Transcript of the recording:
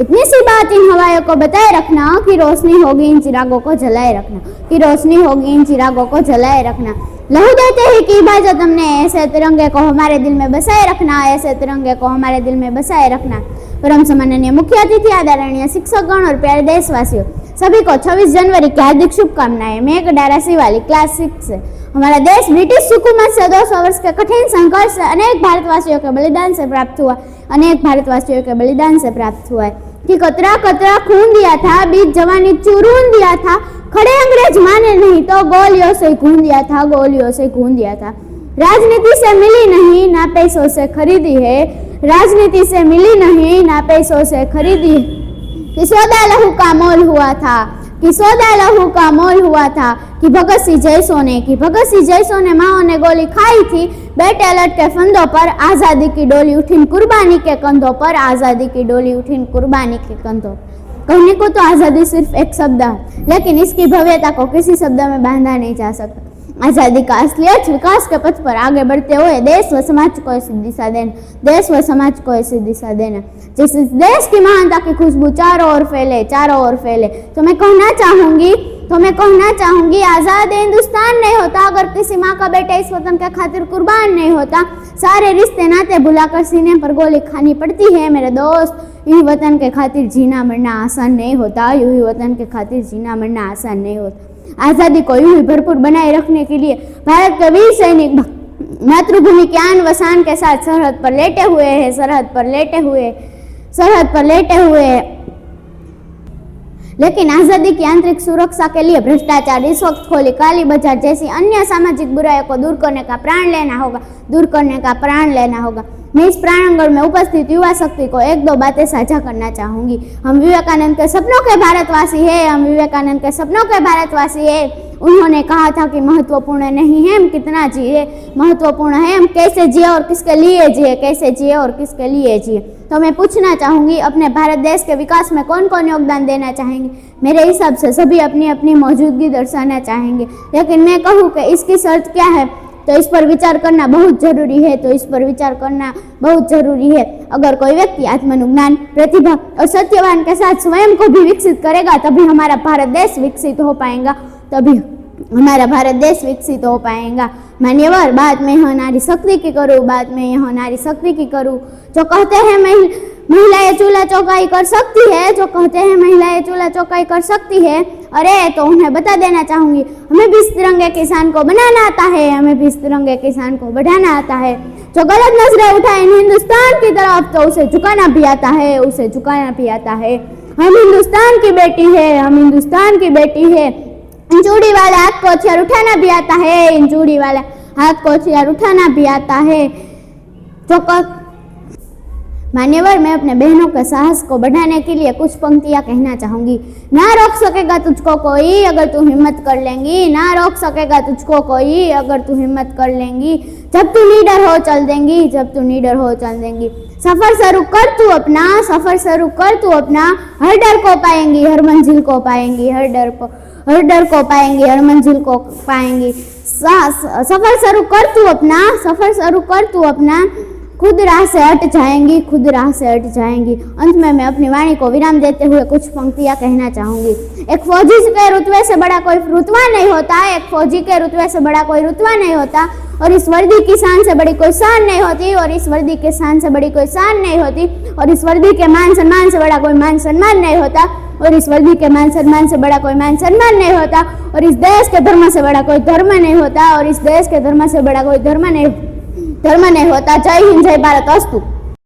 इतनी सी बात इन हवाओं को बताए रखना कि रोशनी होगी इन चिरागों को जलाए रखना, कि रोशनी होगी इन चिरागों को जलाए रखना। लहू देते ही की इजाजत हमने, ऐसे तिरंगे को हमारे दिल में बसाए रखना, ऐसे तिरंगे को हमारे दिल में बसाए रखना। परम सम्माननीय मुख्य अतिथि, आदरणीय शिक्षकगण और प्यारे देशवासियों, सभी को 26 जनवरी की हार्दिक शुभकामनाएं। मैं एक डारासी वाली क्लास 6 से। हमारा देश ब्रिटिश हुकूमत से 200 वर्ष के कठिन संघर्ष से अनेक भारतवासियों के बलिदान से प्राप्त हुआ, अनेक भारतवासियों के बलिदान से प्राप्त हुआ है कि कतरा कतरा खून दिया था, बीच जवानी चूरून दिया था, खड़े अंग्रेज माने नहीं तो गोलियों से खून दिया था, गोलियों से खून दिया था। राजनीति से मिली नहीं ना पैसों से खरीदी है, राजनीति से मिली नहीं ना पैसों से खरीदी है। कि सौदा लहू का मोल हुआ था, कि सौदा लहू का मोल हुआ था, कि भगत सिंह जैसों ने, कि भगत सिंह जैसों ने माओ ने गोली खाई थी, बेटे लट के फंदों पर आज़ादी की डोली उठीन कुर्बानी के कंधों पर, आज़ादी की डोली उठीन कुर्बानी के कंधों। कहने को तो आज़ादी सिर्फ एक शब्द है, लेकिन इसकी भव्यता को किसी शब्द में बांधा नहीं जा सकता। आज़ादी का असलियत विकास के पथ पर आगे बढ़ते हुए देश व समाज को ऐसी दिशा देना, देश व समाज को ऐसी दिशा देना जिस देश की महानता की खुशबू चारों ओर फैले, चारों ओर फैले। तो मैं कहना चाहूँगी आज़ाद हिंदुस्तान नहीं होता अगर किसी माँ का बेटा इस वतन के खातिर कुर्बान नहीं होता। सारे रिश्ते नाते भुलाकर सीने पर गोली खानी पड़ती है मेरे दोस्त। यूं वतन के खातिर जीना मरना आसान नहीं होता, यूं ही वतन के खातिर जीना मरना आसान नहीं होता। आज़ादी को यूं ही भरपूर बनाए रखने के लिए भारत के वीर सैनिक मातृभूमि के आन व शान के साथ सरहद पर लेटे हुए हैं, सरहद पर लेटे हुए हैं। लेकिन आज़ादी की आंतरिक सुरक्षा के लिए भ्रष्टाचार, रिश्वतखोरी, काली बाजार जैसी अन्य सामाजिक बुराइयों को दूर करने का प्रण लेना होगा। मैं इस प्रांगण में उपस्थित युवा शक्ति को एक दो बातें साझा करना चाहूँगी। हम विवेकानंद के सपनों के भारतवासी हैं, उन्होंने कहा था कि महत्वपूर्ण नहीं है हम कितना जिए, महत्वपूर्ण है हम कैसे जिए और किसके लिए जिए। तो मैं पूछना चाहूँगी, अपने भारत देश के विकास में कौन कौन योगदान देना चाहेंगे? मेरे हिसाब से सभी अपनी अपनी मौजूदगी दर्शाना चाहेंगे, लेकिन मैं कहूँ कि इसकी शर्त क्या है, तो इस पर विचार करना बहुत जरूरी है। अगर कोई व्यक्ति आत्मनुज्ञान, प्रतिभा और सत्यवान के साथ स्वयं को भी विकसित करेगा तभी हमारा भारत देश विकसित हो पाएगा। मान्यवर, बात मैं यहाँ नारी शक्ति की करूँ, जो कहते हैं महिलाएं चूल्हा चौकाई कर सकती है, अरे तो उन्हें बता देना चाहूँगी हमें भी इस तिरंगे किसान को बनाना आता है, जो गलत नजरें उठाए हिंदुस्तान की तरफ तो उसे झुकाना भी आता है। हम हिंदुस्तान की बेटी है, इन चूड़ी वाले हाथ को हथियार उठाना भी आता है, मान्यवर, मैं अपने बहनों के साहस को बढ़ाने के लिए कुछ पंक्तियां कहना चाहूँगी। ना रोक सकेगा तुझको कोई अगर तू हिम्मत कर लेंगी, जब तू लीडर हो चल देंगी। सफर शुरू कर तू अपना, हर डर को पाएंगी, हर मंजिल को पाएंगी। सफर शुरू कर तू अपना, खुद राह से हट जाएंगी। अंत में मैं अपनी वाणी को विराम देते हुए कुछ पंक्तियां कहना चाहूँगी। एक फौजी के रुतबे से बड़ा कोई रुतबा नहीं होता, और इस वर्दी की शान से बड़ी कोई शान नहीं होती, और इस वर्दी के मान सम्मान से बड़ा कोई मान सम्मान नहीं होता, और इस देश के धर्म से बड़ा कोई धर्म नहीं होता, जय हिंद, जय भारत, अस्तु।